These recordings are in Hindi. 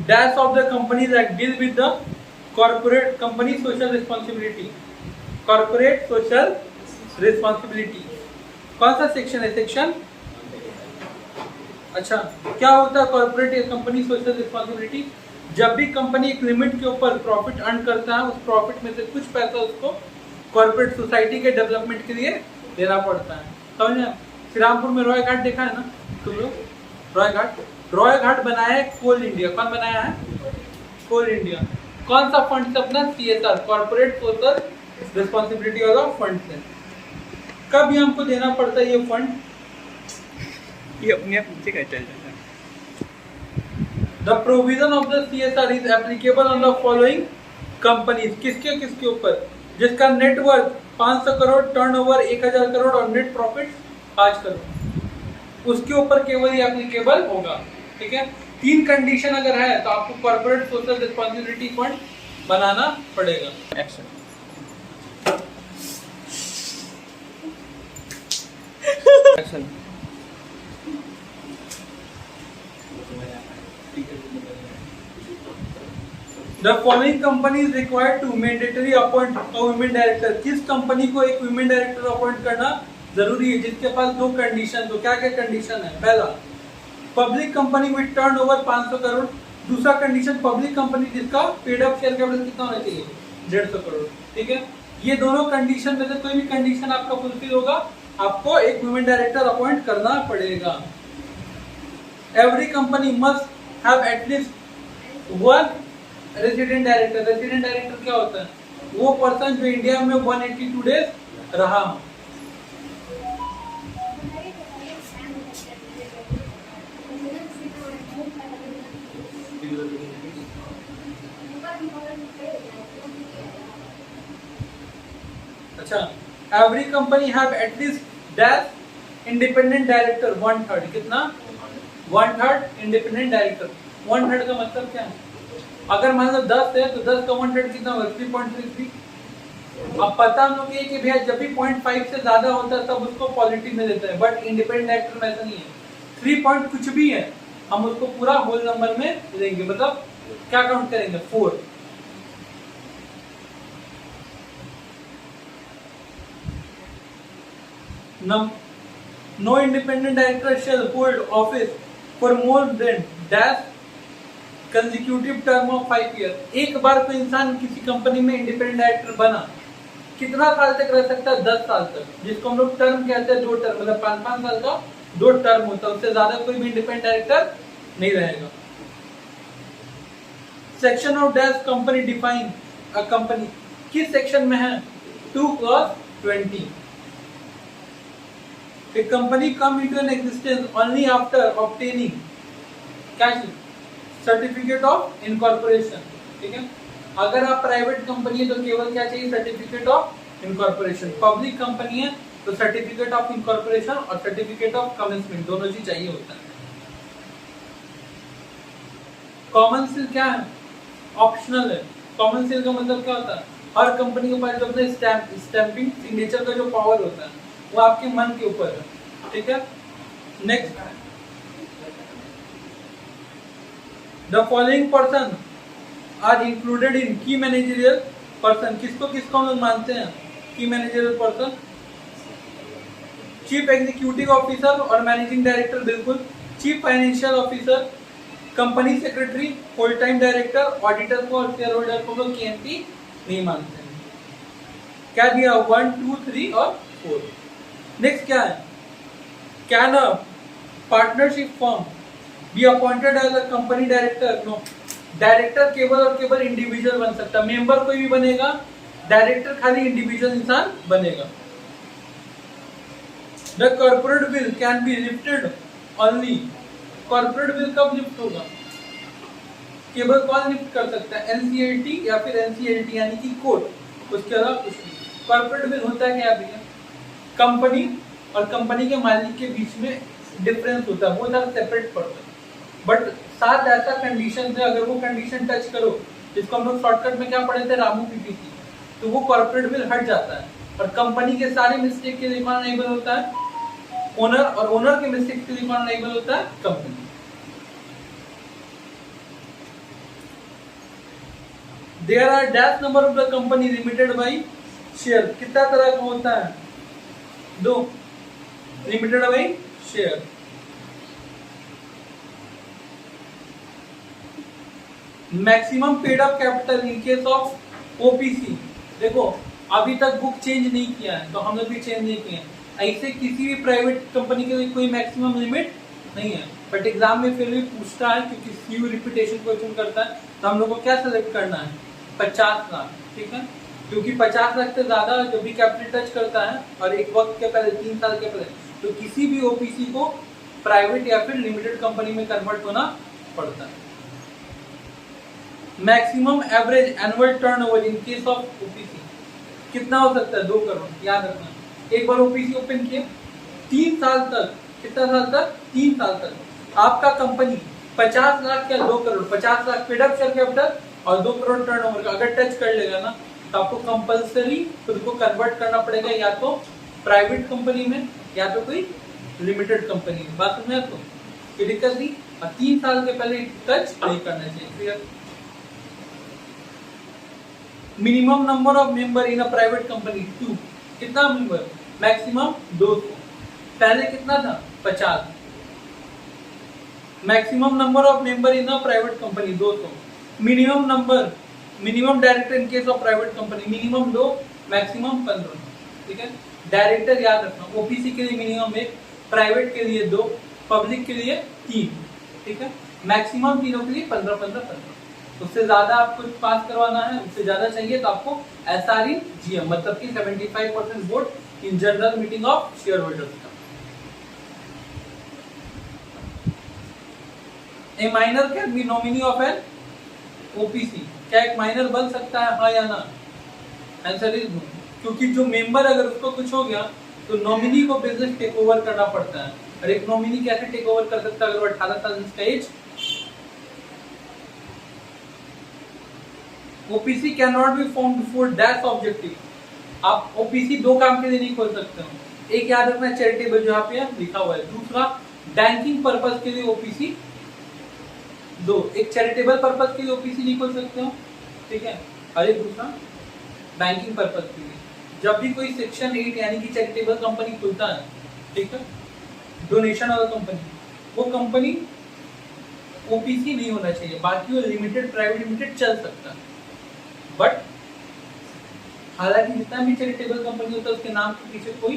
dash of the Companies Act deal with the corporate company social responsibility. Corporate social responsibility कौन सा सेक्शन है? सेक्शन अच्छा, क्या होता है कॉर्पोरेट कंपनी सोशल रिस्पॉन्सिबिलिटी? जब भी कंपनी एक लिमिट के ऊपर प्रॉफिट अर्न करता है, उस प्रॉफिट में से कुछ पैसा उसको कॉर्पोरेट सोसाइटी के डेवलपमेंट के लिए देना पड़ता है। समझ में? श्रीरामपुर में रॉय घाट देखा है ना तुम लोग? रॉय घाट बनाया है कोल इंडिया। कौन बनाया है? कोल इंडिया। कौन सा फंड से? अपना CSR, कॉर्पोरेट सोशल रिस्पॉन्सिबिलिटी वाला फंड से। कब ये हमको देना पड़ता है ये फंड? ये अपने आप नीचे का चल जाता है। The provision of the CSR is applicable on the following companies. किसके ऊपर? जिसका नेटवर्थ 500 करोड़, टर्नओवर 1000 करोड़ और नेट प्रॉफिट 5 करोड़, उसके ऊपर केवल ये एप्लीकेबल होगा। ठीक है? 3 कंडीशन अगर है तो आपको कॉर्पोरेट सोशल रिस्पॉन्सिबिलिटी फंड बनाना पड़ेगा। Action action The following company is required to mandatory appoint a women director. किस कंपनी को एक women director अपॉइंट करना जरूरी है? जिसके पास 2 कंडीशन। तो क्या क्या कंडीशन है? पहला, public company with turnover 500 crore. दूसरा कंडीशन, पब्लिक कंपनी जिसका पेड अप शेयर कैपिटल कितना होना चाहिए? 150 करोड़। ठीक है? ये दोनों कंडीशन में से कोई भी कंडीशन आपका फुलफिल होगा, आपको एक वुमेन डायरेक्टर अपॉइंट करना पड़ेगा। Every company must have at least 1 resident director. Resident director क्या होता है? वो पर्सन जो इंडिया में 182 डेज रहा हो। अच्छा, every company have at least dash independent director 1/3। कितना? 1/3 इंडिपेंडेंट डायरेक्टर। 1/3 का मतलब क्या है? अगर मान लो 10 है तो 10 का 1/3 कितना होगा? 3.33। अब पता हम लोग ये कि भैया जब भी 0.5 से ज्यादा होता है तब उसको पॉजिटिव में देते हैं, बट इंडिपेंडेंट डायरेक्टर में ऐसा नहीं है। 3 पॉइंट कुछ भी है हम उसको पूरा होल नंबर में देंगे। मतलब क्या काउंट करेंगे? 4। No independent director shall hold office for more than dash consecutive term of 5 year. एक बार कोई इंसान किसी कंपनी में इंडिपेंडेंट डायरेक्टर बना, कितना साल तक रह सकता है? 10 साल तक, जिसको हम लोग टर्म कहते हैं 2 टर्म, मतलब 5-5 साल का 2 टर्म होता है। उससे ज्यादा कोई भी इंडिपेंडेंट डायरेक्टर नहीं रहेगा। Section of dash company define a company, किस सेक्शन में है? 2/20। A company come into an existence only after obtaining क्या सर्टिफिकेट ऑफ इनकॉर्पोरेशन। ठीक है? अगर आप प्राइवेट कंपनी है तो केवल क्या चाहिए? Certificate of incorporation. Public company है तो सर्टिफिकेट ऑफ इनकॉर्पोरेशन और सर्टिफिकेट ऑफ कमेंसमेंट दोनों चीज चाहिए होता है। कॉमन सील क्या है? ऑप्शनल है। कॉमन सील का मतलब क्या होता है? हर कंपनी के पास जो अपने स्टैंपिंग सिग्नेचर का जो पावर होता है वो आपके मन के ऊपर है। ठीक है? Next, the following person are included in की मैनेजरियल पर्सन। किसको हम लोग मानते हैं की managerial person? Chief executive officer और मैनेजिंग डायरेक्टर बिल्कुल, chief financial officer, company secretary, full time director, auditor को और शेयर होल्डर को लोग KMP नहीं मानते हैं। क्या दिया? 1, 2, 3 और 4। नेक्स्ट क्या है? Can a partnership firm be appointed as a company director? No. Director केवल और केवल इंडिविजुअल बन सकता है। मेंबर कोई भी बनेगा, डायरेक्टर खाली इंडिविजुअल इंसान बनेगा। The corporate bill can be lifted only. Corporate bill कब लिफ्ट होगा? केवल कौन लिफ्ट कर सकता है? NCLT या फिर NCLT यानी कि कोर्ट, उसके अलावा कुछ नहीं। कॉर्पोरेट बिल होता है क्या भैया? कंपनी और कंपनी के मालिक के बीच में डिफरेंस होता है, वो सारा सेपरेट पड़ता है। बट साथ ऐसा कंडीशन है, अगर वो कंडीशन टच करो, जिसको हम लोग शॉर्टकट में क्या पढ़े थे? रामू PPT, तो वो कॉर्पोरेट बिल हट जाता है। और कंपनी के सारे मिस्टेक के लिए कौन अनेबल होता है? ओनर, और ओनर के मिस्टेक के लिए कौन अनेबल होता है? Company. There are dash number of the company limited by share, कितना तरह का होता है? 2, limited by share. Maximum paid up capital in case of OPC, देखो अभी तक बुक चेंज नहीं किया है तो हम लोग भी चेंज नहीं किए हैं। ऐसे किसी भी प्राइवेट कंपनी के लिए कोई मैक्सिमम लिमिट नहीं है, बट एग्जाम में फिर भी पूछता है क्योंकि सीयू रिपीटेशन क्वेश्चन करता है, तो हम लोग को क्या सेलेक्ट करना है? 50 लाख, ठीक है, क्योंकि 50 लाख से ज्यादा जब भी कैपिटल टच करता है और एक वक्त के पहले 3 साल के पहले, तो किसी भी ओपीसी को प्राइवेट या फिर लिमिटेड कंपनी में कन्वर्ट होना पड़ता है। Maximum average annual turnover in case of OPC कितना हो सकता है? 2 करोड़, याद रखना। एक बार ओपीसी ओपन किए 3 साल तक, कितना साल तक? 3 साल तक आपका कंपनी 50 लाख या 2 crore, 50 lakh paid up share capital और 2 करोड़ टर्नओवर का अगर टच कर लेगा ना, तो आपको कंपलसरी खुद को कन्वर्ट करना पड़ेगा या तो प्राइवेट कंपनी में या तो कोई लिमिटेड कंपनी में। बात समझे आपको? कोई दिक्कत नहीं, और 3 साल के पहले टच नहीं करना चाहिए। Clear? Minimum number of member in a private company 2, कितना मेंबर? मैक्सिमम 200, पहले कितना था? 50। Maximum number of member in a private company 200। Minimum number, minimum director in case of private company minimum 2, maximum 15, ठीक है। डायरेक्टर याद रखना, ओपीसी के लिए मिनिमम 1, प्राइवेट के लिए 2, पब्लिक के लिए 3, ठीक है। मैक्सिमम तीनों के लिए 15 15 15। उससे ज्यादा आपको पास करवाना है, उससे ज्यादा चाहिए तो आपको एसआर इन जीएम, मतलब कि 75% vote in general meeting of shareholders का। A minor can be nominee of an OPC, क्या एक माइनर बन सकता है? हाँ या ना? आंसर इज नो, क्योंकि जो मेंबर अगर उसको कुछ हो गया तो नॉमिनी को बिजनेस टेक ओवर करना पड़ता है, और एक नॉमिनी कैसे टेक ओवर कर सकता है अगर वो 18 साल का age? OPC can not be form before dash objective, आप ओपीसी 2 काम के लिए नहीं खोल सकते हो। एक याद रखना चैरिटेबल जो यहाँ पे लिखा हुआ है, दूसरा बैंकिंग पर्पस के लिए ओपीसी 2, एक चैरिटेबल पर्पस के लिए ओपीसी नहीं खोल सकते हो, ठीक है, और एक दूसरा बैंकिंग पर्पस के लिए। जब भी कोई सेक्शन 8 यानी कि चैरिटेबल कंपनी खुलता है, ठीक है, डोनेशन वाला कंपनी, वो कंपनी ओपीसी नहीं होना चाहिए, बाकी वो लिमिटेड प्राइवेट लिमिटेड चल सकता है। बट हालांकि जितना भी चैरिटेबल कंपनी होता है उसके नाम के पीछे कोई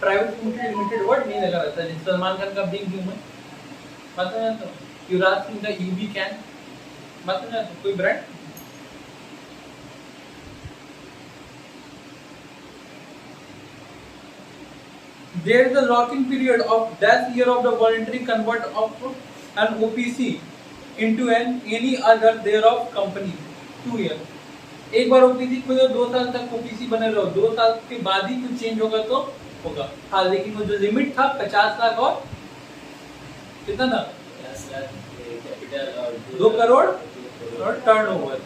प्राइवेट लिमिटेड वर्ड नहीं लगा रहता है। सलमान खान का बिग ह्यूमन, बात समझ तो, युवराज सिंह का यूबी कैन, बात समझ तो, कोई brand. There is a lock-in period of that year of the voluntary convert of an OPC into any other thereof company 2 year। एक बार ओपीसी खुले 2 साल तक ओपीसी बने रहो, 2 साल के बाद ही कुछ चेंज होगा तो होगा। हाँ, लेकिन वो जो लिमिट था 50 लाख और कितना था? 50 लाख कैपिटल और 2 करोड़ और टर्नओवर,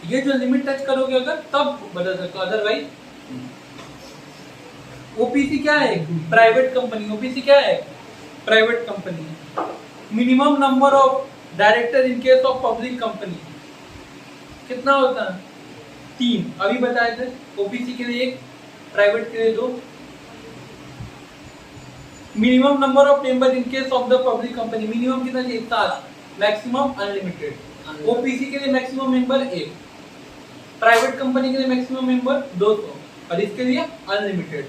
ये जो लिमिट टच करोगे अगर तब बदल सकते हो, अदरवाइज। ओपीसी क्या है? Private company. ओपीसी क्या है? Private company. Minimum number of director in case of public company कितना होता है? 3, अभी बताए थे। ओपीसी के लिए 1, प्राइवेट के लिए 2। Minimum number of member in case of the public company minimum कितना चाहिए? 7, मैक्सिमम अनलिमिटेड। ओपीसी के लिए मैक्सिमम मेंबर 1, प्राइवेट कंपनी के लिए मैक्सिमम मेंबर 200 और इसके लिए unlimited.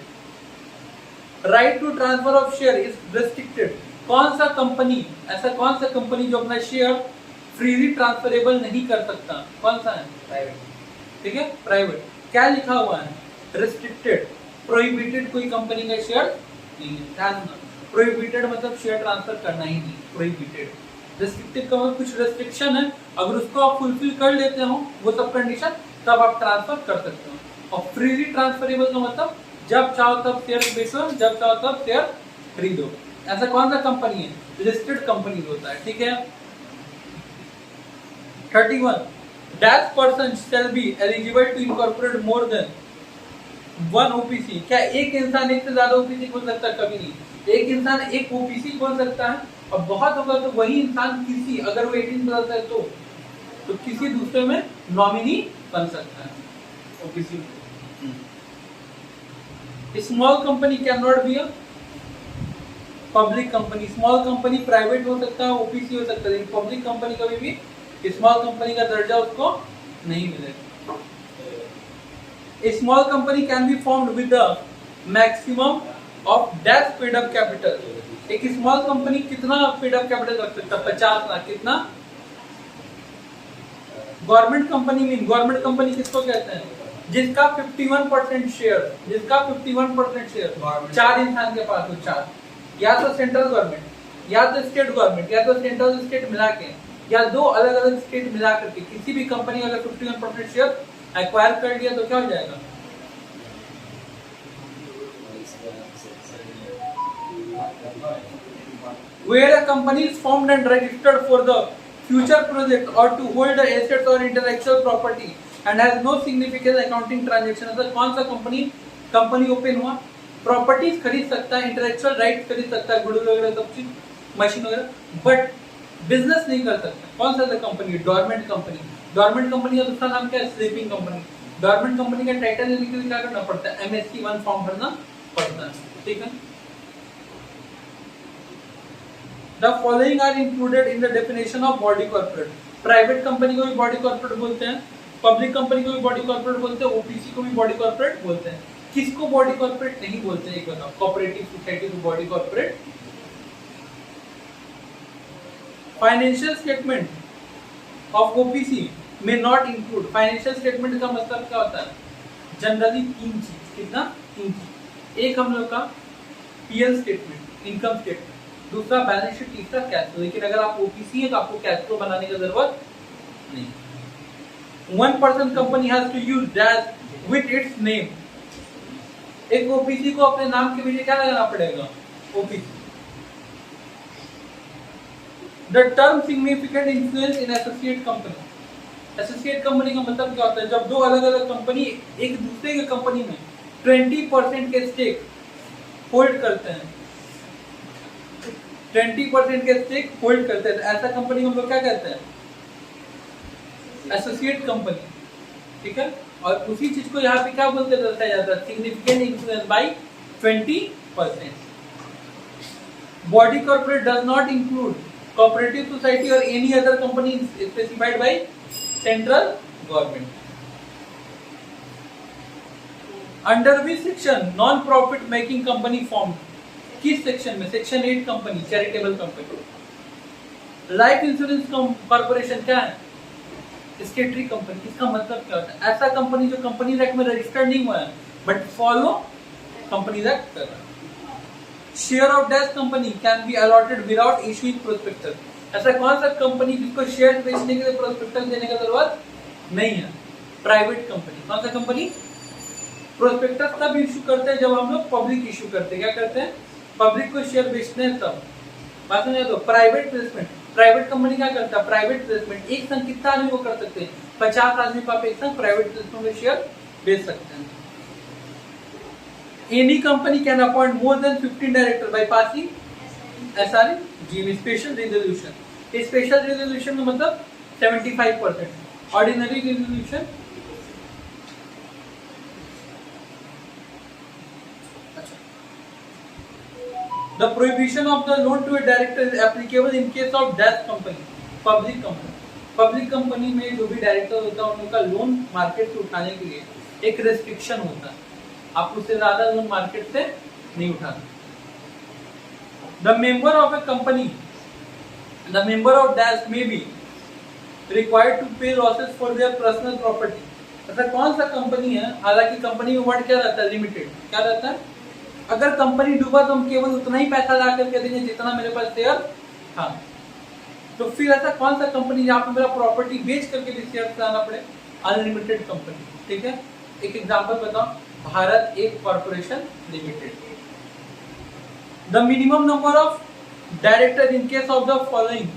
Right to transfer of share is restricted. कौन सा कंपनी, ऐसा कौन सा कंपनी जो अपना शेयर फ्रीली ट्रांसफरेबल नहीं कर सकता? कौन सा है? प्राइवेट, ठीक है, प्राइवेट। क्या लिखा हुआ है? रेस्ट्रिक्टेड, प्रोहिबिटेड कोई कंपनी का शेयर नहीं है। ध्यान रखना, प्रोहिबिटेड मतलब शेयर ट्रांसफर करना ही नहीं, प्रोहिबिटेड। रेस्ट्रिक्टेड का मतलब कुछ रेस्ट्रिक्शन है, अगर उसको आप फुलफिल कर लेते हो वो सब कंडीशन, तब आप ट्रांसफर कर सकते हो। और फ्रीली ट्रांसफरेबल का मतलब जब चाहो तब शेयर बेचो, जब चाहो तब शेयर खरीदो। ऐसा कौन सा कंपनी है? लिस्टेड कंपनी होता है, ठीक है। 31 dash person shall be eligible to incorporate more than 1 OPC. क्या एक इंसान एक से ज्यादा ओपीसी खोल सकता है? कभी नहीं। एक इंसान एक ओपीसी खोल सकता है, और बहुत होगा तो वही इंसान किसी, अगर वो 18 प्लस है तो किसी दूसरे में नॉमिनी बन सकता है ओबीसी में। Small company can not be a public company. Small company private हो सकता है, ओपीसी हो सकता है, लेकिन पब्लिक कंपनी कभी भी स्मॉल कंपनी का दर्जा उसको नहीं मिलेगा। Small company can be formed with the maximum of dash paid up capital. एक स्मॉल कंपनी कितना पेड अप कैपिटल रख सकता है? 50 लाख। कितना? Government company mean, government company किसको कहते हैं? जिसका 51% शेयर, जिसका 51% शेयर 4 इंसान के पास हो, 4, या तो सेंट्रल गवर्नमेंट, या तो स्टेट गवर्नमेंट, या तो सेंट्रल स्टेट मिला के, या 2 अलग अलग स्टेट मिला करके किसी भी कंपनी अगर 51% शेयर एक्वायर कर लिया तो क्या हो जाएगा? Where a company is formed and registered for the future project or to hold the assets or intellectual property and has no significant accounting transaction। अगर कौन सा कंपनी ओपन हुआ, प्रॉपर्टीज खरीद सकता है, इंटेलेक्चुअल राइट खरीद सकता है, गुड्स वगैरह सब चीज, मशीन वगैरह, बट बिजनेस नहीं कर सकता। कौन सा company? Government company. Government company का दूसरा नाम क्या है? Sleeping company. गवर्नमेंट कंपनी का टाइटल लेने के लिए क्या करना पड़ता है? MSc 1 फॉर्म भरना पड़ता है। ठीक है। The following are included in the definition of body corporate। Private company को भी बॉडी कॉर्पोरेट बोलते हैं, पब्लिक कंपनी को भी बॉडी कॉर्पोरेट बोलते हैं, ओपीसी को भी बॉडी कॉर्पोरेट बोलते हैं। किसको बॉडी कॉर्पोरेट नहीं बोलते हैं? एक बताओ। कोऑपरेटिव सोसाइटी को body corporate. Financial statement of OPC में नॉट इंक्लूड। फाइनेंशियल स्टेटमेंट का मतलब क्या होता है? जनरली 3 चीज। कितना? 3 चीज। एक हम लोग का पीएल स्टेटमेंट, इनकम स्टेटमेंट, दूसरा बैलेंस शीट, तीसरा कैश फ्लो। लेकिन अगर आप ओपीसी है तो आपको कैश फ्लो बनाने की जरूरत नहीं। 1% company has to use dash with its name. एक ओपीसी को अपने नाम के पीछे क्या लगाना पड़ेगा? OPC. The term significant influence in associate company. Associate company का मतलब क्या होता है? जब 2 अलग अलग कंपनी एक दूसरे के कंपनी में 20% के स्टेक होल्ड करते हैं, 20% के स्टेक होल्ड करते हैं, ऐसा कंपनी को हम लोग क्या कहते हैं? Associate company. ठीक है। और उसी चीज को यहाँ पे क्या बोलते दर्शाया जाता है? Significant influence by 20%। Body corporate does not include cooperative society or any other company specified by central government. Under which section non profit making company form? किस सेक्शन में? Section 8 company, charitable company. Life insurance corporation क्या है? Statutory company. इसका मतलब क्या होता है? ऐसा कंपनी जो कंपनी एक्ट में रजिस्टर्ड नहीं हुआ है बट फॉलो कंपनी एक्ट कर रहा है। Share of dash company can be allotted without issuing prospectus. ऐसा कौन सा कंपनी जिसको शेयर बेचने के लिए प्रोस्पेक्टस देने की जरूरत नहीं है? Private company. कौन सा कंपनी? प्रोस्पेक्टस तब इशू करते हैं जब हम लोग पब्लिक इशू करते हैं। क्या करते हैं? पब्लिक को शेयर बेचते हैं तब। बात नहीं तो प्राइवेट प्लेसमेंट। प्राइवेट कंपनी क्या करता है? Private placement. एक संग कितना आदमी को कर सकते हैं? 50 आदमी को आप एक संग प्राइवेट प्लेसमेंट में शेयर बेच सकते हैं। Any company can appoint more than 15 director by passing SRE जी स्पेशल रेजोल्यूशन। स्पेशल रेजोल्यूशन का मतलब 75%, ordinary resolution The prohibition of the loan to a director is applicable in case of death company, public company। Public company में जो भी डायरेक्टर होता है उनका लोन मार्केट से उठाने के लिए एक रेस्ट्रिक्शन होता है, आप उससे ज्यादा लोन मार्केट से नहीं उठाते। The member of a company, the member of dash may be required to pay losses for their personal property। ऐसा कौन सा कंपनी है? हालांकि कंपनी में वर्ड क्या रहता है? लिमिटेड। क्या रहता है? अगर कंपनी डूबा तो हम केवल उतना ही पैसा ला करके देंगे जितना मेरे पास शेयर था। तो फिर ऐसा कौन सा कंपनी जहाँ पे मेरा प्रॉपर्टी बेच करके भी शेयर लाना पड़े? Unlimited company. ठीक है। एक एग्जांपल बताओ, भारत एक corporation limited. The minimum number of director in case of the following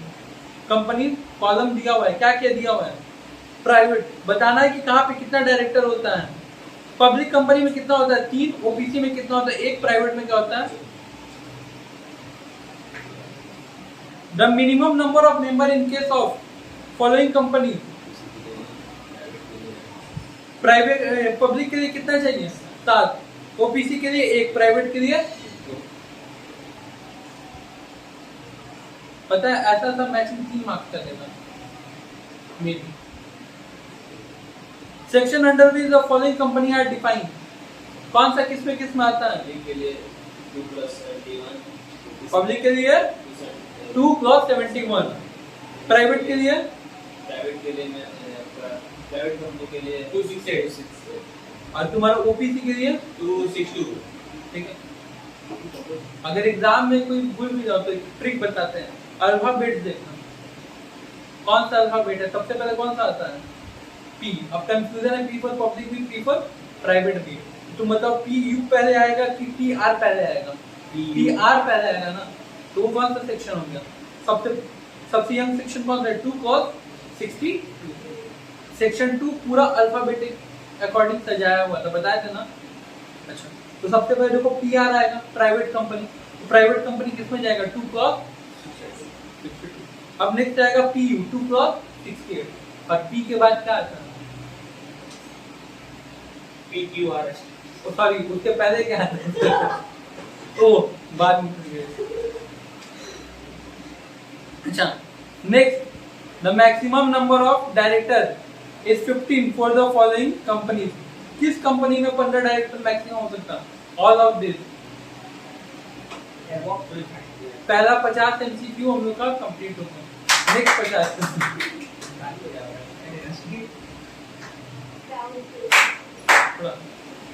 company, column दिया हुआ है। क्या क्या दिया हुआ है? प्राइवेट बताना है कि कहाँ पे कितना डायरेक्टर होता है। पब्लिक कंपनी में कितना होता है? 3। ओपीसी में कितना होता है? 1। प्राइवेट में क्या होता है? The minimum number of member in case of following company. Private public के लिए कितना चाहिए 7, ओपीसी के लिए 1, प्राइवेट के लिए 2। पता है ऐसा था मैचिंग 3 मार्क्स का देगा may be. Section under which the following company are defined, कौन सा किस में आता है? के लिए 2+71, पब्लिक के लिए 2+71, प्राइवेट के लिए प्राइवेट के लिए प्राइवेट कंपनी के लिए 268, और तुम्हारा ओपीसी के लिए 262। ठीक है। अगर एग्जाम में कोई भूल भी जाओ तो एक ट्रिक बताते हैं, अल्फाबेट देखना, कौन सा अल्फाबेट है सबसे पहले कौन सा आता है? पी। अब कंफ्यूजन है पी फॉर पब्लिक भी, पी फॉर प्राइवेट भी, तो मतलब पी यू पहले आएगा कि पी आर पहले आएगा? पी आर पहले आएगा ना, तो वो कौन सा सेक्शन हो गया? सबसे यंग सेक्शन कौन सा है? 2+62। सेक्शन 2 पूरा अल्फाबेटिक अकॉर्डिंग सजाया हुआ था, बताया था ना। अच्छा, तो सबसे पहले देखो पी आर आएगा, प्राइवेट कंपनी, तो प्राइवेट कंपनी किसमें जाएगा? 2+62। अब नेक्स्ट आएगा पी यू 2+68, और पी के बाद क्या आता है? PQRS। सॉरी, उसके पहले क्या आता है? ओ बाद में। अच्छा, next the maximum number of director is 15 for the following companies. किस कंपनी में 15 डायरेक्टर मैक्सिमम हो सकता है? All of this. पहला 50 एमसीक्यू हम लोग का कंप्लीट हो गया। नेक्स्ट 50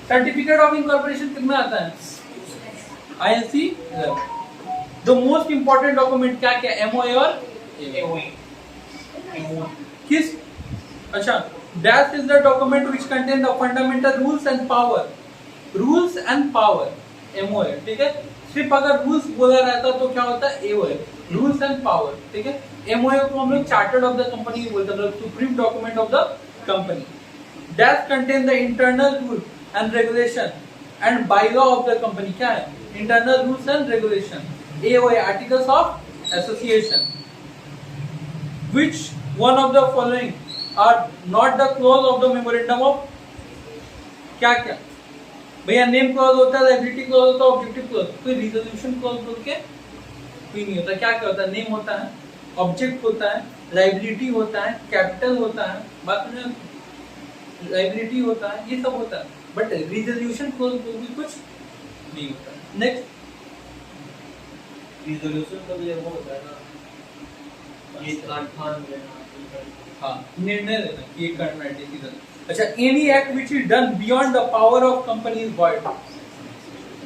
सर्टिफिकेट ऑफ इनकॉर्पोरेशन कितना आता है? INC. The most important document क्या क्या? एमओए और किस? अच्छा, that is the document which contain the fundamental rules and power. Rules and power, MOA. ठीक है, सिर्फ अगर रूल्स बोला रहता तो क्या होता है? AOA, rules and power. ठीक है, एमओए को हम लोग चार्टर्ड ऑफ द कंपनी बोलते हैं, supreme document of the company. That contain the internal rule and regulation and bylaw of the company. क्या है? Internal rules and regulation. AOA, articles of association. Which one of the following are not the clause of the memorandum of? क्या क्या भैया? नेम क्लॉज होता है, लायबिलिटी क्लॉज होता है, ऑब्जेक्टिव क्लॉज, कोई रिजोल्यूशन क्लॉज बोल के कोई नहीं होता। क्या क्या होता है? नेम होता है, ऑब्जेक्ट होता है, लायबिलिटी होता है, कैपिटल होता है, बात में लायबिलिटी होता है, ये सब होता है, बट रिजोल्यूशन क्लॉज बोल के कुछ नहीं होता। नेक्स्ट, रिजोल्यूशन का भी वो होता है ना, ये ठान लेना। हाँ, निर्णय लेना कि ये करना है, डिसीजन। अच्छा, any act which is done beyond the power of company is void.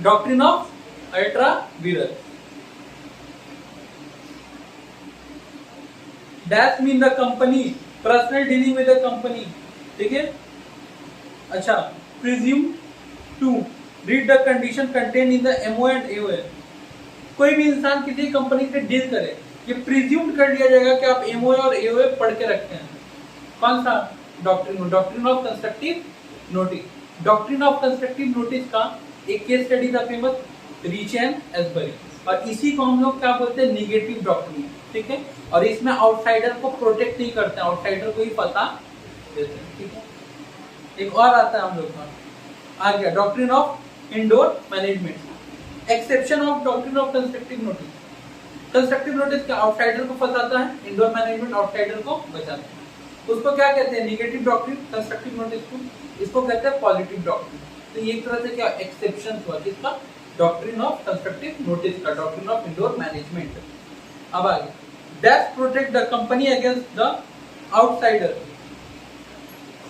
Doctrine of ultra vires. That mean the company personal dealing with the company. ठीक है। अच्छा, presume to read the condition contain in the MO and AOA. कोई भी इंसान किसी कंपनी से डील करे, ये प्रिज्यूम कर लिया जाएगा कि आप एमओए और एओए पढ़ के रखते हैं। कौन सा? Doctrine, doctrine of constructive notice. Doctrine of constructive notice का एक केस स्टडी था फेमस, रीच एंड एस्बरी, और इसी को हम लोग क्या बोलते हैं? Negative doctrine. ठीक है, और इसमें आउटसाइडर को प्रोटेक्ट नहीं करते, आउटसाइडर को ही पता देते हैं। ठीक है, एक और आता है हम लोग का, आ गया doctrine of indoor management. Exception of doctrine of constructive notice. Constructive notice क्या? आउटसाइडर को फंसाता है, इंडोर मैनेजमेंट आउटसाइडर को बचाता है। उसको क्या कहते हैं? नेगेटिव डॉक्ट्रिन कंस्ट्रक्टिव नोटिस को। इसको कहते हैं पॉजिटिव डॉक्ट्रिन। तो ये एक तरह से क्या एक्सेप्शन हुआ किसका? डॉक्ट्रिन ऑफ कंस्ट्रक्टिव नोटिस का, डॉक्ट्रिन ऑफ इंडोर मैनेजमेंट। अब आगे, that protect the company against the outsider.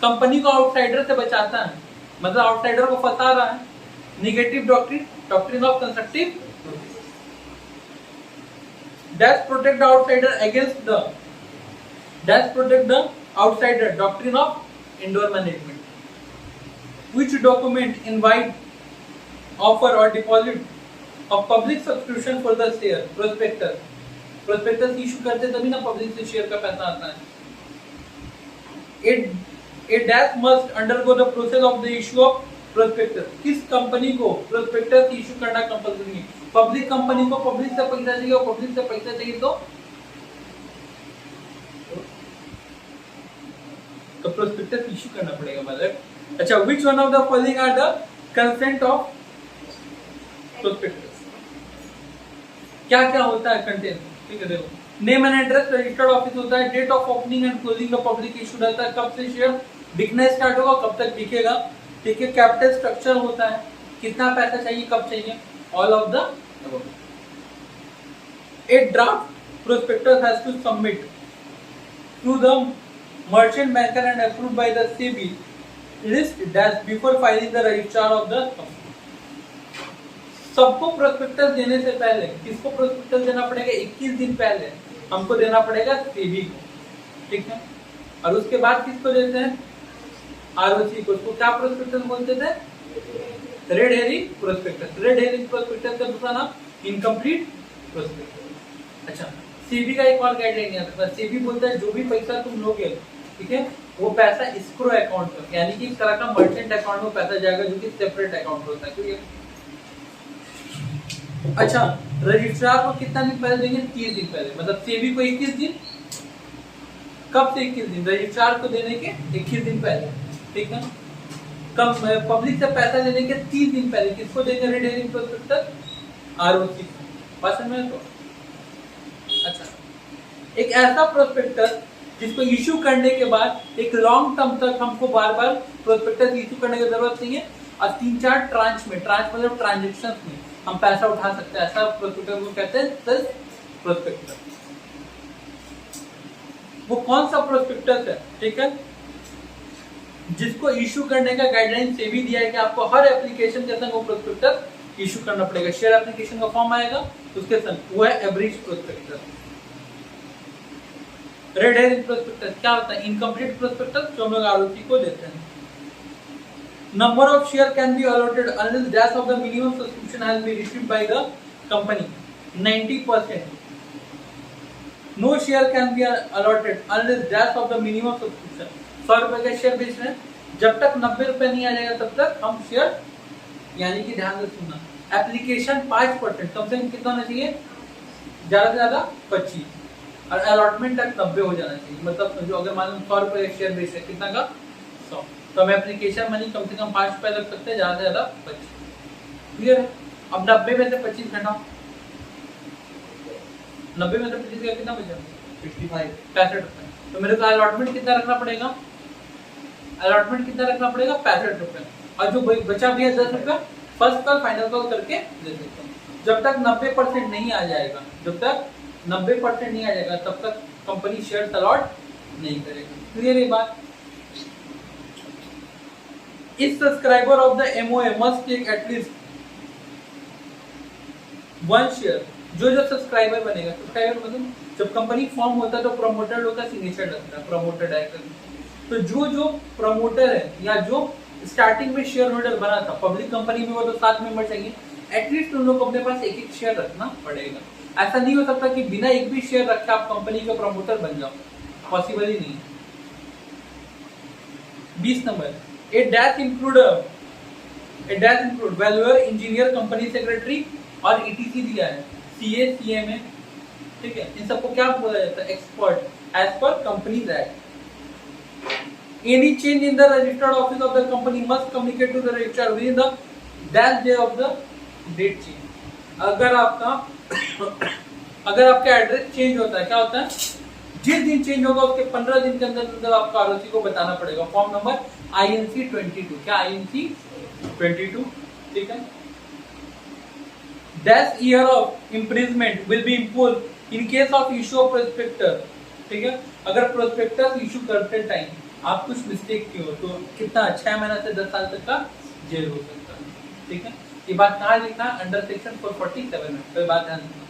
Company को आउटसाइडर से बचाता है, मतलब आउटसाइडर को फंसा रहा है। Negative doctrine, doctrine of constructive notice. That protect the outsider against the, that protect the outsider, doctrine of indoor management. Which document invite offer or deposit of public subscription for the share? Prospectus. Prospectus issue करते तभी ना पब्लिक से शेयर का पैसा आता है। It that must undergo the process of the issue of prospectus. किस कंपनी को prospectus इशू करना कंपल्सरी है? पब्लिक कंपनी को पब्लिक से पैसा चाहिए, और पब्लिक से पैसा चाहिए तो प्रोस्पेक्टस इशू करना पड़ेगा। मतलब अच्छा, which one of the following are the consent of prospectus? क्या क्या होता है कंटेंट? ठीक है, देखो, name and address, registered office होता है, date of opening and closing का पब्लिक इशू रहता है, कब से शेयर बिकना स्टार्ट होगा, कब तक बिकेगा, ठीक है, कैपिटल स्ट्रक्चर होता है, कितना पैसा चाहिए, कब चाहिए, all of the above. A draft prospectus has to submit to the merchant banker and approved by the SEBI list dash before filing the registrar of the company. सबको प्रोस्पेक्टस देने से पहले किसको प्रोस्पेक्टस देना पड़ेगा? 21 दिन पहले हमको देना पड़ेगा सेबी को, ठीक है। और उसके बाद किसको देते हैं? आरओसी को। उसको क्या प्रोस्पेक्टस बोलते थे? Red herring prospectus. Red herring prospectus का दूसरा नाम इनकम्प्लीट प्रोस्पेक्टस। अच्छा, सेबी का एक और गाइडलाइन आता है, सेबी बोलता है जो भी पैसा तुम लोगे, ठीक है, वो पैसा एस्क्रो अकाउंट में, यानी कि एक तरह का मर्चेंट अकाउंट में पैसा जाएगा जो कि सेपरेट अकाउंट होता है, क्लियर? अच्छा, रजिस्ट्रार को कितना दिन पहले देंगे? 30 दिन पहले, मतलब सेबी को 21 दिन, कब से 21 दिन? रजिस्ट्रार को देने के 21 दिन पहले, ठीक है। कब पब्लिक से पैसा लेने के 30 दिन पहले किसको देंगे रेड हेरिंग प्रोस्पेक्टस? आरओसी को। बात समझ में? तो अच्छा, एक ऐसा प्रोस्पेक्टस जिसको इशू करने के बाद एक लॉन्ग टर्म तक हमको बार बार प्रोस्पेक्टस इशू करने की जरूरत नहीं है, और 3-4 ट्रांच में, ट्रांच मतलब ट्रांजेक्शन में हम पैसा उठा सकते हैं, ऐसा प्रोस्पेक्टस को कहते हैं सेल्फ प्रोस्पेक्टस। वो कौन सा प्रोस्पेक्टस है, ठीक है, जिसको इशू करने का गाइडलाइन सेबी दिया है कि आपको हर एप्लीकेशन के संग वो प्रोस्पेक्टस इशू करना पड़ेगा। शेयर एप्लीकेशन का फॉर्म आएगा उसके संग, वो है average prospectus. Red herring prospectus क्या होता है? इनकम्प्लीट प्रोस्पेक्टस जो हम लोग आरओसी को देते हैं। Number of share can be allotted unless that of the minimum subscription has been received by the company 90%। No share can be allotted unless that of the minimum subscription. 100 रुपए का शेयर बेच रहे हैं, जब तक 90 रुपए नहीं आ जाएगा तब तक हम शेयर, यानी कि ध्यान से सुनना, एप्लीकेशन 5%, कम से कम कितना होना चाहिए? ज्यादा से ज्यादा 25, और अलॉटमेंट तक 90 हो जाना चाहिए। मतलब समझो, अगर मान लो 100 रुपए शेयर बेच रहे, कितना का? 100, तो हम एप्लीकेशन मनी कम से कम 5 रुपए लग सकते हैं, ज्यादा से ज्यादा 25, क्लियर है? अब 90 में से 25 घटाओ, 90 में से 25 का कितना बचा? 65 रुपए। तो मेरे को अलॉटमेंट कितना रखना पड़ेगा? अलॉटमेंट कितना रखना पड़ेगा? 65 रुपए। और जो बचा भी है 10 रुपए, फर्स्ट कॉल फाइनल कॉल करके दे देता हूँ। जब तक 90% नहीं आ जाएगा, जब तक 90% नहीं आ जाएगा तब तक कंपनी शेयर अलॉट नहीं करेगा, क्लियर है बात? इस subscriber of the MOA must take at least 1 share. जो सब्सक्राइबर बनेगा, सब्सक्राइबर मतलब जब कंपनी फॉर्म होता है तो प्रमोटर लोग का सिग्नेचर लगता है, प्रमोटर डायरेक्टर। तो जो प्रमोटर है या जो स्टार्टिंग में शेयर होल्डर बना था, पब्लिक कंपनी में वो तो 7 मेंबर चाहिए, एटलीस्ट उन लोग को अपने पास एक शेयर रखना पड़ेगा। ऐसा नहीं हो सकता कि बिना एक भी शेयर रखे आप कंपनी का प्रमोटर बन जाओ, पॉसिबल ही नहीं है। 20 number, a dash include valuer, engineer, company secretary और ईटीसी दिया है, सीए, सीएमए, ठीक है। इन सबको क्या बोला जाता है? Expert as per companies act. Any change in the registered office of the company must communicate to the registrar within the dash day of the date change। अगर आपका एड्रेस चेंज होता है, क्या होता है? जिस दिन चेंज होगा उसके 15 दिन के अंदर आपको आरओसी को बताना पड़ेगा। फॉर्म नंबर INC 22, क्या INC 22, ठीक है। Dash year of imprisonment will be imposed in case of issue of prospectus, ठीक है। अगर प्रोस्पेक्टस इशू करते टाइम आप कुछ मिस्टेक की हो तो कितना? 6 महीना से 10 साल तक का जेल हो सकता है, ठीक है। ये बात कहाँ लिखा? अंडर सेक्शन 447 में। कोई बात ध्यान रखना,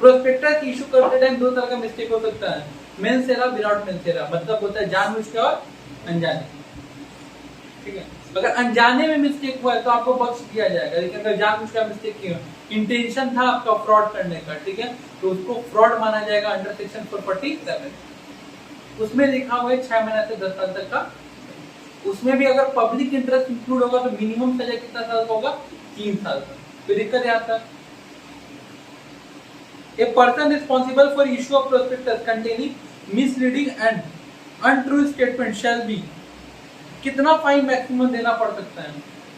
प्रोस्पेक्टस इशू करते टाइम 2 तरह का मिस्टेक हो सकता है, मेंसेरा, विदाउट मेंसेरा, मतलब होता है जानबूझ के और अनजाने, ठीक है। अगर अनजाने में मिस्टेक हुआ है तो आपको बख्श दिया जाएगा, लेकिन अगर जानबूझ के मिस्टेक की हो, इंटेंशन था आपका फ्रॉड करने का, ठीक है, तो उसको फ्रॉड माना जाएगा अंडर सेक्शन 447। उसमें लिखा हुआ है 6 महीना से 10 साल तक का। उसमें भी अगर पब्लिक इंटरेस्ट इंक्लूड होगा तो मिनिमम सजा कितना साल का होगा? 3 साल का। कोई दिक्कत है आता? A person responsible for issue of prospectus containing misleading and untrue statement shall be कितना फाइन मैक्सिमम देना पड़ सकता है?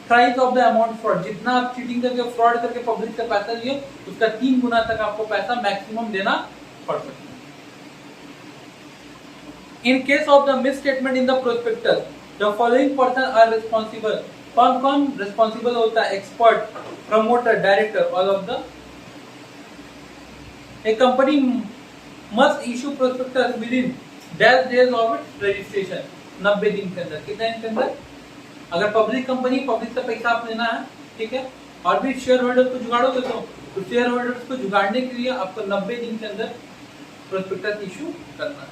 Price of the amount fraud, जितना आप चीटिंग करके फ्रॉड करके पब्लिक से पैसा लिए उसका 3 गुना तक आपको पैसा मैक्सिमम देना पड़ सकता है। In case of the mis statement in the prospectus the following person are responsible. कौन कौन रिस्पॉन्सिबल होता है? Expert, promoter, director, all of the. A company must issue prospectus within dash days of its registration, 90 दिन के अंदर। कितने दिन के अंदर? अगर पब्लिक कंपनी, पब्लिक से पैसा आप लेना है, ठीक है, और भी शेयर होल्डर को जुगाड़ोगे तो शेयर होल्डर्स को जुगाड़ने के लिए आपको 90 दिन के अंदर प्रोस्पेक्टस इशू करना है।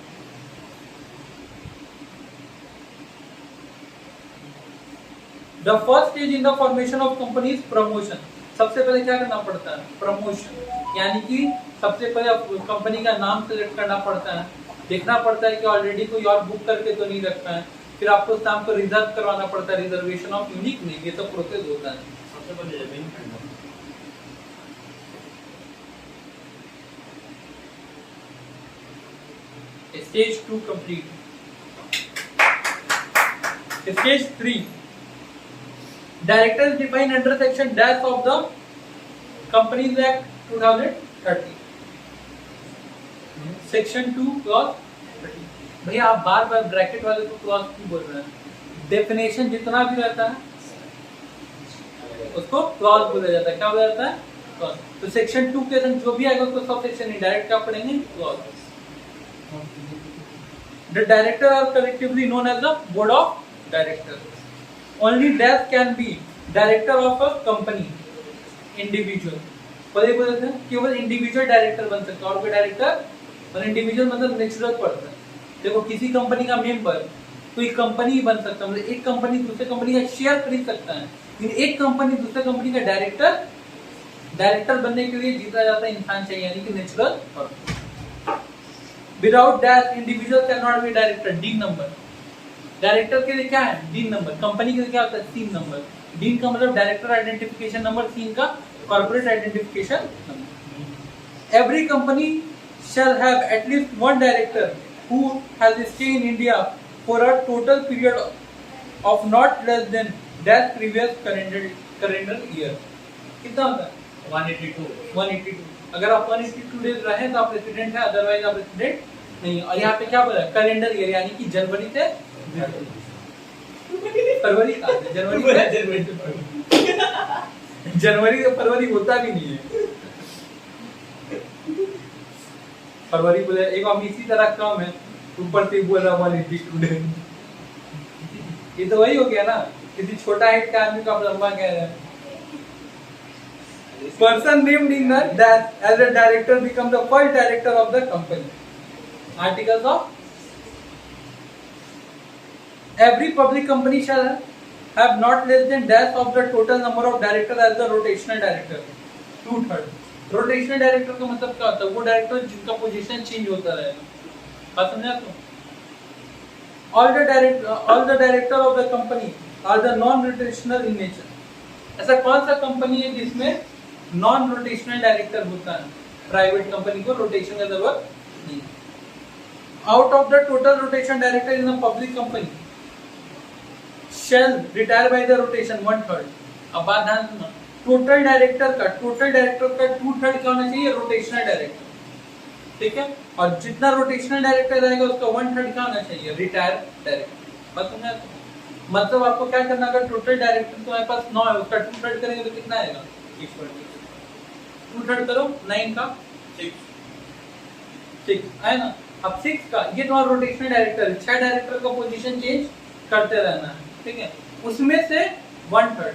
The first stage in the formation of company is promotion. सबसे पहले क्या करना पड़ता है? प्रमोशन, यानी कि सबसे पहले कंपनी का नाम सेलेक्ट करना पड़ता है, देखना पड़ता है कि ऑलरेडी कोई और बुक करके तो नहीं रखा है, फिर आपको उस नाम को रिजर्व करवाना पड़ता है, रिजर्वेशन ऑफ यूनिक नेम, ये सब प्रोसेस होता है। सबसे पहले जमीन खरीदना। Stage 2 complete. Stage 3 directors defined under section dash of the companies act 2030, section 2 clause 30। भैया आप बार बार ब्रैकेट वाले को क्लॉज क्यों बोल रहे हैं? डेफिनेशन जितना भी रहता है उसको क्लॉज बोला जाता है। क्या बोला जाता है? क्लॉज। तो सेक्शन 2 के अंदर जो भी आएगा उसको सब सेक्शन इनडायरेक्ट क्या पढ़ेंगे? Clause. The director are collectively known as the board of directors. Only death can be director of a company, individual. पहले बोले थे केवल इंडिविजुअल डायरेक्टर बन सकता है, और कोई डायरेक्टर और इंडिविजुअल मतलब नेचुरल पर्सन। देखो किसी कंपनी का मेंबर कोई कंपनी बन सकता है, मतलब एक कंपनी दूसरे कंपनी का शेयर खरीद सकता है, लेकिन एक कंपनी दूसरे कंपनी का डायरेक्टर बनने के लिए जीता जाता है इंसान चाहिए, यानी कि natural person. Without dash individual can not be director. Dean number director के लिए क्या है? Dean number. कंपनी के लिए क्या होता है? Scene number. डीन का मतलब डायरेक्टर आइडेंटिफिकेशन नंबर, सीन का corporate identification number. Every company shall have at least one director who has stayed in India for a total period of not less than that previous calendar year. कितना होता है? 182। अगर आप 182 डेज रहे तो आप रेसिडेंट है, अदरवाइज आप रेसिडेंट नहीं। और यहाँ पे क्या बोला? कैलेंडर ईयर, यानी कि जनवरी से फरवरी का, जनवरी से फरवरी होता भी नहीं है। फरवरी बोले एक हम इसी तरह कम है, ऊपर से बोला 182 डेज। ये तो वही हो गया ना, किसी छोटा हाइट का आदमी को आप लंबा कह रहे हैं। Person named in the that as a director become the first director of the company. Articles of every public company shall have not less than dash of the total number of directors as the rotational director, 2/3. Rotational director का मतलब क्या होता है? वो डायरेक्टर जिनका पोजीशन चेंज होता रहेगा। बात समझा तो? All the director of the company are the non-rotational in nature. ऐसा कौन सा कंपनी है जिसमें नॉन रोटेशनल डायरेक्टर होता है? प्राइवेट कंपनी को रोटेशन का जरूरत नहीं। Out of the total rotation director in a public company shall retire by the rotation 1/3. अब बात ध्यान सुनो, टोटल डायरेक्टर का 2/3 क्या होना चाहिए? रोटेशनल डायरेक्टर, ठीक है। और जितना रोटेशनल डायरेक्टर रहेगा उसका 1/3 क्या होना चाहिए? Retire director. बात समझा? मतलब आपको क्या करना, अगर टोटल डायरेक्टर तुम्हारे पास 9 है, उसका 2/3 करेंगे तो कितना आएगा? 2/3 करो, 9 का 6 है ना। अब 6 का ये तुम्हारा रोटेशनल डायरेक्टर, 6 डायरेक्टर का पोजीशन चेंज करते रहना है, ठीक है। उसमें से 1/3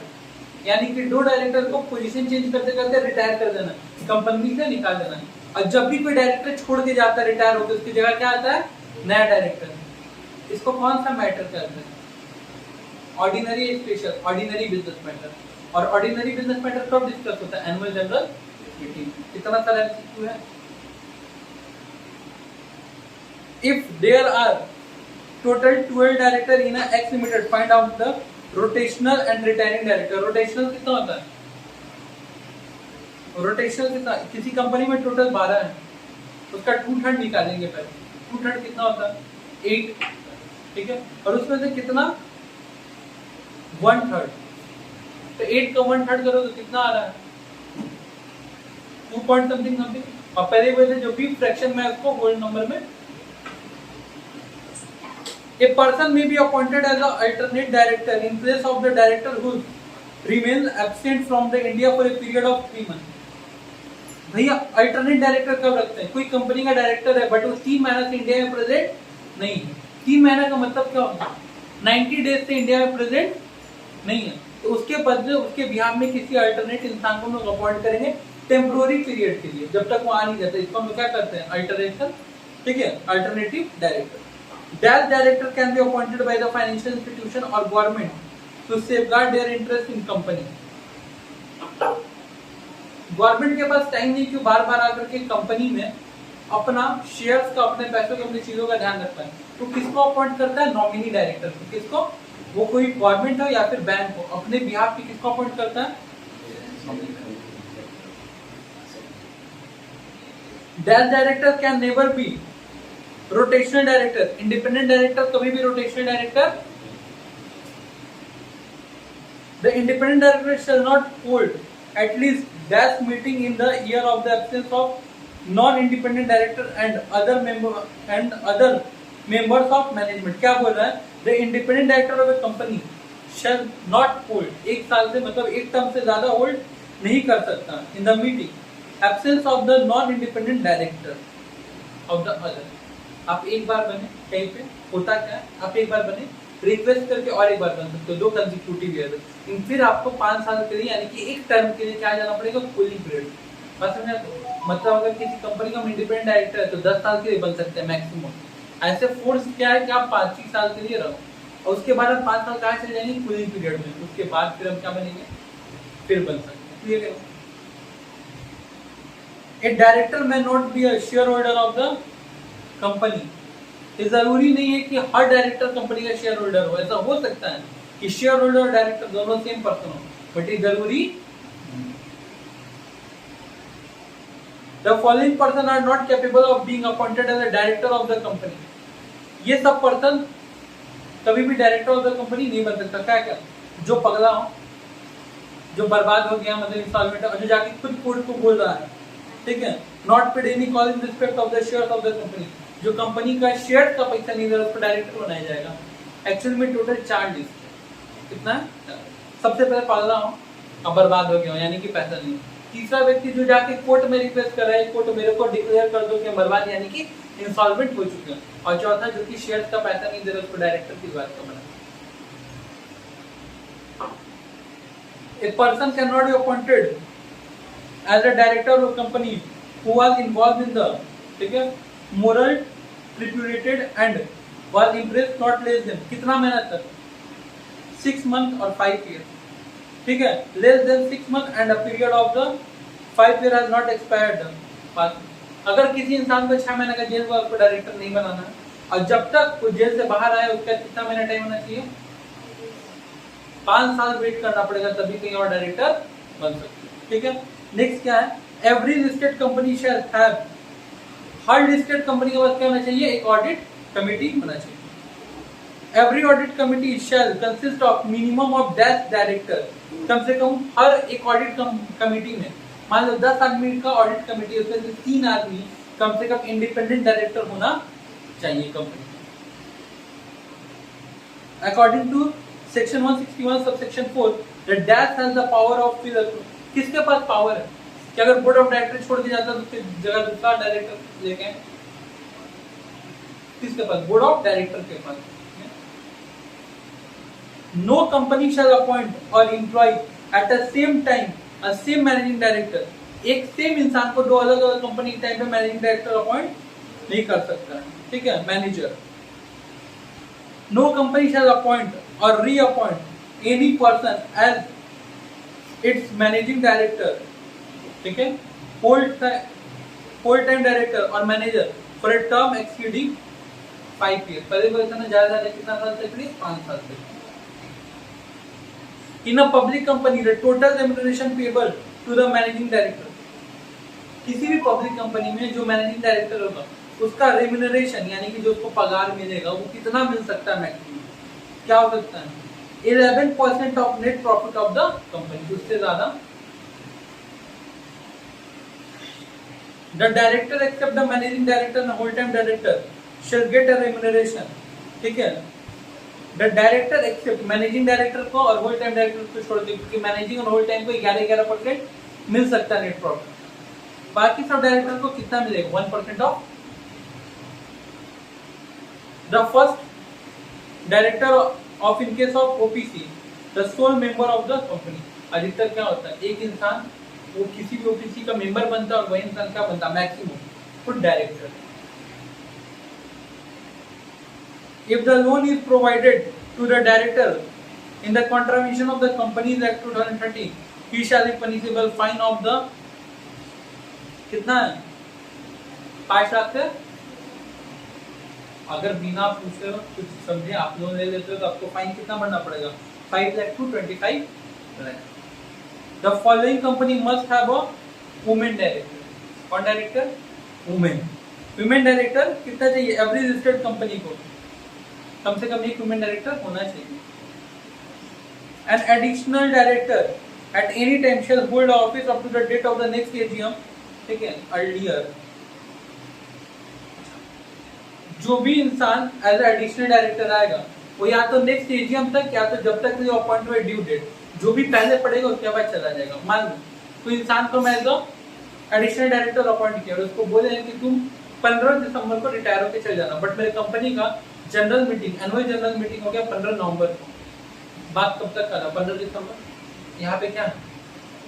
यानी कि 2 डायरेक्टर को पोजीशन चेंज करते करते रिटायर कर देना, कंपनी से निकाल देना। और जब भी कोई डायरेक्टर छोड़ के जाता है, रिटायर होकर, उसकी जगह क्या आता है? नया डायरेक्टर। इसको कौन सा मैटर कहते हैं? Ordinary special, ordinary business matter. और ऑर्डिनरी बिजनेस मैटर कब डिस्कस होता है? Annual general meeting. कितना सारा एमसीक्यू है? If there are total 12 director in a X limited, find out the rotational and retiring director. rotational कितना होता है? rotational कितना? किसी कंपनी में टोटल 12 है, उसका 2/3 निकालेंगे पहले। 2/3 कितना होता है? 8, ठीक है। और उसमें से कितना 1/3, तो 8 का 1/3 करो तो कितना आ रहा है 2 पॉइंट समथिंग समथिंग। और पहले बोले जो भी फ्रैक्शन में उसको होल नंबर में। A person may be appointed as an alternate director in place of the director who remains absent from the India for a period of 3 months। भैया अल्टरनेट डायरेक्टर कब रखते हैं? कोई कंपनी का डायरेक्टर है बट वो 3 महीना से इंडिया में प्रेजेंट नहीं है। 3 महीना का मतलब क्या होता है? 90 डेज से इंडिया में प्रेजेंट नहीं है, तो उसके बदले उसके बिहार में किसी अल्टरनेट इंसान को लोग अपॉइंट करेंगे टेम्पोररी पीरियड के लिए, जब तक वो आ नहीं जाता। इसको हम क्या करते हैं? अल्टरनेशन, ठीक है, alternative director. That director can be appointed by the financial institution or government to safeguard their interest in company। Government के पास टाइम नहीं कि बार बार आकर के कंपनी में अपना शेयर्स का, अपने पैसों का, अपनी चीजों का ध्यान रखता है, तो किसको अपॉइंट करता है? नॉमिनी डायरेक्टर को। किसको? वो कोई गवर्नमेंट हो या फिर बैंक हो, अपने बिहाफ पे किसको अपॉइंट करता है? That director can never be rotational director. Independent director कभी भी rotational director. The independent director shall not hold at least that meeting in the year of the absence of non independent director and other members of management. क्या बोल रहा है? The independent director of A company shall not hold, 1 साल से मतलब 1 टर्म से ज्यादा होल्ड नहीं कर सकता in the meeting absence of the non independent director of the other. आप एक बार बने कहीं पे, होता क्या है, आप एक बार बने, रिक्वेस्ट करके और एक बार बन सकते हो, 2 कंसेक्यूटिव ईयर। फिर आपको 5 साल के लिए यानी कि एक टर्म के लिए क्या जाना पड़ेगा? Cooling period. बस मतलब अगर किसी कंपनी का इंडिपेंडेंट डायरेक्टर है तो 10 साल के लिए बन सकते हैं मैक्सिमम। ऐसे फोर्स क्या है कि आप 5 साल के लिए रहो और उसके बाद आप 5 साल कहाँ चले जाएंगे? कूलिंग पीरियड में। उसके बाद फिर हम क्या बनेंगे? फिर बन सकते हैं। A director may not be a shareholder of the company. ये जरूरी नहीं है कि हर डायरेक्टर कंपनी का शेयर होल्डर हो। ऐसा हो सकता है कि शेयर होल्डर और डायरेक्टर दोनों सेम पर्सन हो, बट ये जरूरी। The following person are not capable of being appointed as a director of the company. ये सब पर्सन कभी भी डायरेक्टर ऑफ द कंपनी नहीं बन सकता। क्या क्या? जो पगला हो, जो बर्बाद हो गया, मतलब इंस्टॉलमेंट, और जो जाके खुद कोर्ट को बोल रहा है, ठीक है, not paid any call in respect of the shares of the company. जो कंपनी का शेयर का पैसा नहीं दे रहा उसको डायरेक्टर बनाया जाएगा। एक्चुअल में टोटल 4 लिस्ट कितना है? सबसे पहले पगला हो और बर्बाद हो गया हो यानी कि पैसा नहीं। तीसरा व्यक्ति जो जाके कोर्ट में रिक्वेस्ट कर रहा है, कोर्ट मेरे को डिक्लेयर कर दो कि बर्बाद यानी कि इंसॉल्वेंट हो चुके हैं। और चौथा जो कि शेयर्स का पैसा नहीं दे रहा उसको डायरेक्टर की बात का बना। A person cannot be appointed as a director of a company who was involved in the, ठीक है, moral repudiated and was impressed not less than कितना महीना तक? 6 months और 5 years, ठीक है, less than 6 months and a period of the 5 year has not expired। अगर किसी इंसान को 6 महीने का जेल हुआ उसको डायरेक्टर नहीं बनाना है, और जब तक वो जेल से बाहर आए उसका कितना महीना टाइम होना चाहिए? 5 साल वेट करना पड़ेगा, तभी कहीं और डायरेक्टर बन सकते हैं। ठीक है, नेक्स्ट क्या है? Every listed company shall have, her listed company के पास क्या होना चाहिए? एक ऑडिट कमेटी होना चाहिए। Every audit committee shall consist of minimum of 10 director. कम से कम हर एक ऑडिट कमेटी में मान लो 10 आदमी का ऑडिट कमेटी, उसमें से 3 आदमी कम से कम इंडिपेंडेंट डायरेक्टर होना चाहिए company. According to section 161 subsection 4 the dash has the power of, किसके पास पावर है कि अगर बोर्ड ऑफ डायरेक्टर छोड़ दिया जाता है तो उसकी जगह दूसरा डायरेक्टर लेके, किसके पास? बोर्ड ऑफ डायरेक्टर के पास। नो कंपनी शैल अपॉइंट और employ at the same time a same managing director. एक सेम इंसान को 2 अलग अलग कंपनी के टाइम पे मैनेजिंग डायरेक्टर अपॉइंट नहीं कर सकता है। ठीक है, manager. No company shall appoint or reappoint any person as its managing director. ठीक है, full time director or manager for a term exceeding 5 year. पहले बोलते ना ज्यादा कितना साल तक? 5 साल तक। In a public company, the total remuneration payable to the managing director, किसी भी पब्लिक कंपनी में जो मैनेजिंग डायरेक्टर होगा उसका रेम्यूनरेशन यानी कि जो उसको पगार मिलेगा वो कितना मिल सकता है? मैक्सिमम क्या हो सकता है? 11% of net profit of the company, उससे ज्यादा। The director except the managing director and whole time director shall get a remuneration, ठीक है। The director except managing director को और होल टाइम डायरेक्टर को छोड़ दे, क्योंकि मैनेजिंग और होल टाइम को 11% मिल सकता है नेट प्रॉफिट। बाकी सब डायरेक्टर को कितना मिलेगा? 1% of. The first director of in case of OPC the sole member of the company. अधिकतर क्या होता है, एक इंसान वो किसी भी ओपीसी का मेंबर बनता है और वही इंसान क्या बनता है? मैक्सिमम खुद director. If the loan is provided to the director in the contravention of the Companies Act 2013, he shall be punishable fine of the कितना है? 5 लाख से। अगर बिना पूछे कुछ समझे आप लोन ले लेते हो तो आपको फाइन कितना भरना पड़ेगा? 5 lakh to 25 lakh. The following company must have a women director. कौन डायरेक्टर? वुमेन। वुमेन डायरेक्टर कितना चाहिए? एवरी लिस्टेड कंपनी को कम से कम एक वुमेन डायरेक्टर होना चाहिए। An additional director at any time shall hold office up to the date of the next AGM, ठीक है, earlier। जो भी इंसान एज एडिशनल डायरेक्टर आएगा वो या तो नेक्स्ट एजीएम तक या तो जब तक वो अपॉइंट हुए ड्यू डेट, जो भी पहले पड़ेगा उसके बाद चला जाएगा। मान लो कोई इंसान को मैं एज एडिशनल डायरेक्टर अपॉइंट किया और उसको बोले कि तुम 15 दिसंबर को रिटायर होकर चल जाना, बट मेरे कंपनी का general meeting, annual general meeting हो गया 15 नवंबर को। बात कब तक करा? 15 दिसंबर। यहाँ पे क्या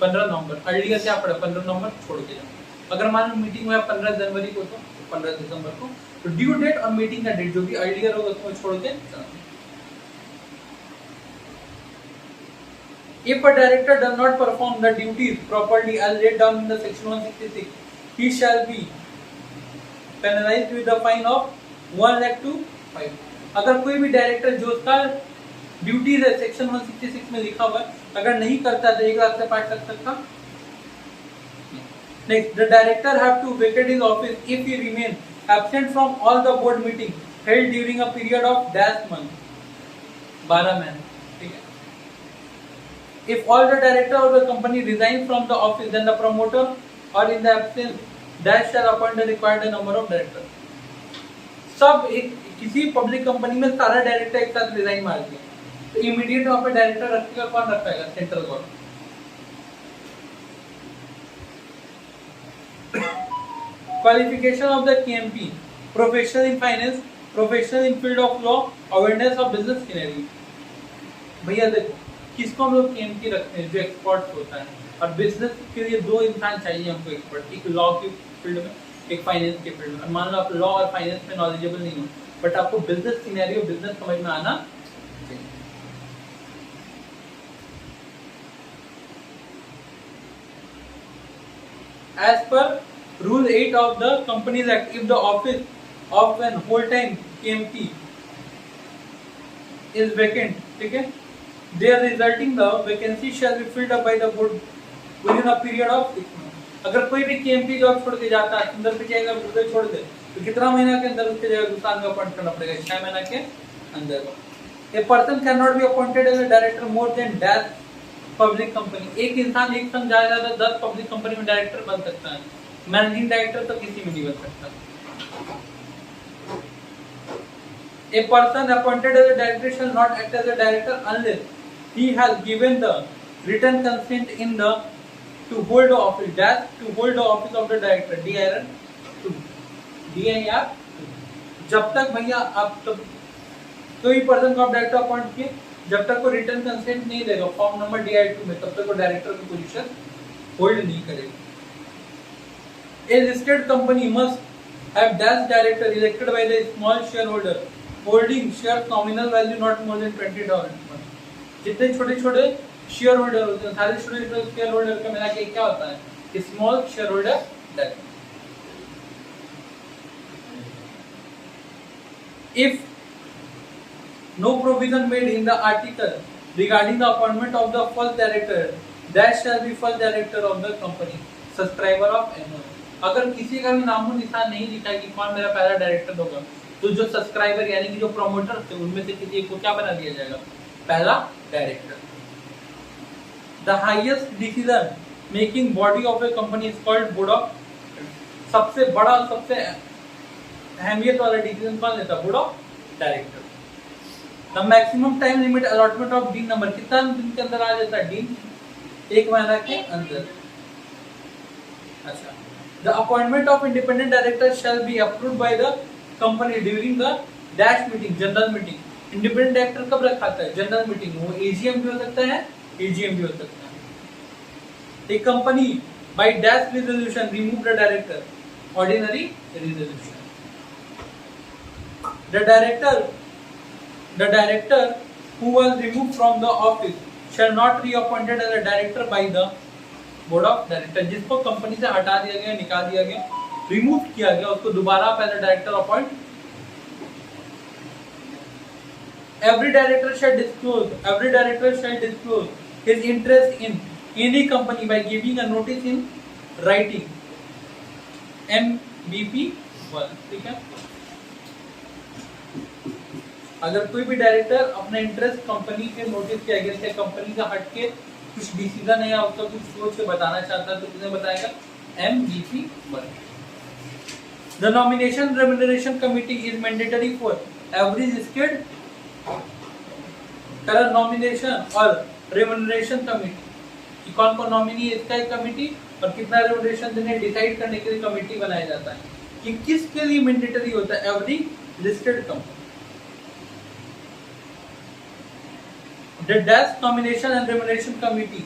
15 नवंबर, अर्लियर क्या पड़ा? 15 नवंबर छोड़ के जाओ। अगर मान लो मीटिंग हुआ 15 जनवरी को तो 15 दिसंबर को, तो ड्यू डेट और मीटिंग का डेट जो भी अर्लियर होगा उसको छोड़ के चलना। If a director does not perform the duties properly as laid down in the section 166, he shall be penalized with a fine of 1 lakh to 5। अगर कोई भी डायरेक्टर जो उसका ड्यूटीज है सेक्शन 166 में लिखा हुआ है अगर नहीं करता तो 1 लाख से 5 लाख तक का। Next, the director have to vacate his office if he remain absent from all the board meeting held during a period of dash month, 12 महीने, ठीक है। If all the director of the company resign from the office, then the promoter or in the absence dash shall appoint the required number of directors। सब एक किसी पब्लिक कंपनी में सारा डायरेक्टर एक साथ रिजाइन मार दिया तो इमीडिएट वहां पे डायरेक्टर रखेगा कौन? रखेगा central government. Qualification of the KMP: professional in finance, professional in field of law, awareness of business scenario. भैया देखो किसको हम लोग केएमपी रखते हैं? जो एक्सपर्ट होता है। और बिजनेस के लिए 2 इंसान चाहिए हमको एक्सपर्ट, एक लॉ की फील्ड में, एक फाइनेंस के फील्ड में। मान लो आप लॉ और फाइनेंस में नॉलेजेबल नहीं हो बट आपको बिजनेस सिनेरियो, बिजनेस समझ में आना चाहिए। As per Rule 8 of the Companies Act, if the office of an whole-time KMP is vacant, ठीक है, there resulting the vacancy shall be filled up by the board within a period of 6 months। अगर कोई भी KMP जॉब छोड़ के जाता है, अंदर पे जाएगा, दूसरे छोड़ दे, तो कितना महीना के अंदर उसके जगह दूसरा आदमी अपॉइंट करना पड़ेगा? 6 महीना के अंदर। A person cannot be appointed as a director more than dash public company. एक इंसान एक संग जाएगा तो 10 पब्लिक कंपनी में डायरेक्टर बन सकता है, मैनेजिंग डायरेक्टर तो किसी में नहीं बन सकता। A person appointed as a director shall not act as a director unless he has given the written consent in the to hold the office dash to hold the office of the director DIR 2 DIR 2। जब तक भैया आप तब कोई पर्सन को आप डायरेक्टर अपॉइंट किए, जब तक वो रिटर्न कंसेंट नहीं देगा फॉर्म नंबर DIR 2 में, तब तक वो डायरेक्टर की पोजीशन होल्ड नहीं करेगा। A listed company must have dash director elected by the small shareholder holding shares nominal value not more than $20। जितने छोटे छोटे शेयर होल्डर होते हैं सारे छोटे छोटे शेयर होल्डर का मिला के क्या होता है? Small share holder director. If no provision made in the article regarding the appointment of the first director, that shall be first director of the company, subscriber of annual। अगर किसी का भी नामो निशान नहीं लिखा है कि कौन मेरा पहला डायरेक्टर होगा, तो जो सब्सक्राइबर यानी कि जो प्रमोटर थे उनमें से किसी एक को क्या बना दिया जाएगा? पहला director. The highest decision making body of A company is called board of. सबसे बड़ा सबसे अहमियत वाला डिसीजन कौन लेता है? Board of director. The maximum time limit allotment of dean number, कितना दिन के अंदर आ जाता है डीन? 1 महीना के अंदर। अच्छा, the appointment of independent director shall be approved by the company during the dash meeting, general meeting. Independent director कब रखाता है? General meeting. वो एजीएम भी हो सकता है, एजीएम भी हो सकता है। A company by dash resolution remove the director, ordinary resolution. The director who was removed from the office shall not reappointed as a director by the board of directors। जिसको कंपनी से हटा दिया गया, निकाल दिया गया, रिमूव किया गया, उसको दोबारा आप as a director appoint. Every director shall disclose his interest in any company by giving a notice in writing, MBP 1। ठीक है, अगर कोई भी डायरेक्टर अपना इंटरेस्ट कंपनी के नोटिस के अगेंस्ट है, कंपनी का हट के कुछ डिसीजन है या उसका कुछ सोच के बताना चाहता है, तो किसे बताएगा? MBP 1। The nomination remuneration committee is mandatory for every listed. Colour nomination और रेम्युनरेशन कमिटी, कौन कौन नॉमिनी है इसका एक कमिटी, और कितना रेम्युनरेशन देने डिसाइड करने के लिए कमिटी बनाया जाता है। कि किसके लिए मैंडेटरी होता है? Every listed company. The desk nomination and remuneration committee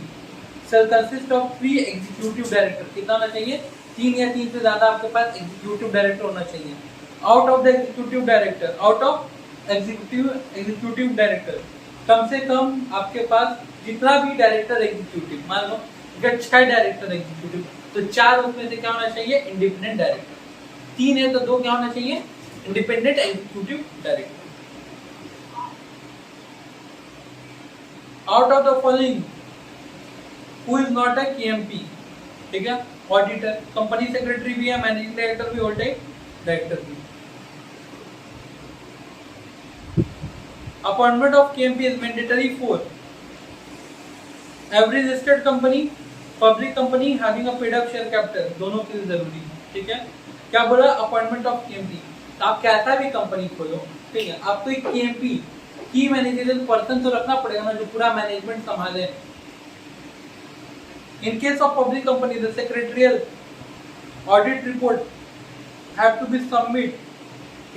shall consist of 3 executive director। कितना होना चाहिए? 3 या 3 से ज्यादा आपके पास executive director होना चाहिए। Out of executive director, कम से कम आपके पास जितना भी डायरेक्टर एग्जीक्यूटिव, मान लो अगर 6 डायरेक्टर एग्जीक्यूटिव, तो 4 उसमें से क्या होना चाहिए? Independent director. 3 है तो 2 क्या होना चाहिए? Independent executive director. Out of the following who is not a KMP, ठीक है, ऑडिटर, कंपनी सेक्रेटरी भी है, मैनेजिंग डायरेक्टर भी, होल टाइम डायरेक्टर भी। Appointment of KMP is mandatory for every listed company, public company having a paid up share capital, दोनों के लिए जरूरी है। ठीक है, क्या बोला? Appointment of KMP। आप कैसा भी कंपनी खोलो, ठीक है, आपको एक KMP की मैनेजरियल पर्सन तो रखना पड़ेगा ना, जो पूरा मैनेजमेंट संभाले। इन case of public company the secretarial audit report have to be submit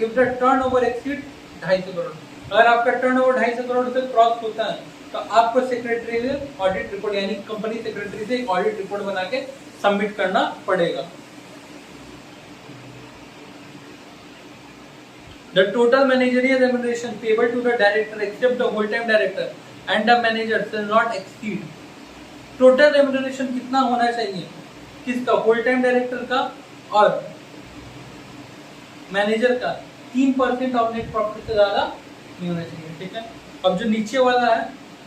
if the turnover exceed 250 crore. अगर आपका टर्नओवर 250 करोड़ से क्रॉस होता है तो आपको सेक्रेटरियल ऑडिट रिपोर्ट यानी कंपनी सेक्रेटरी से एक ऑडिट रिपोर्ट बना के सबमिट करना पड़ेगा। The total managerial remuneration payable to the director except the whole-time director and the manager shall not exceed। Total remuneration कितना होना चाहिए? किसका? whole-time director का और मैनेजर का 3% ऑफ नेट प्रॉफिट से ज्यादा नहीं होना चाहिए। ठीक है, अब जो नीचे वाला है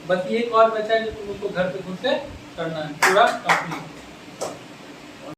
बस ये एक और बचा है जो तुम उसको घर पे खुद से करना है, पूरा कंप्लीट।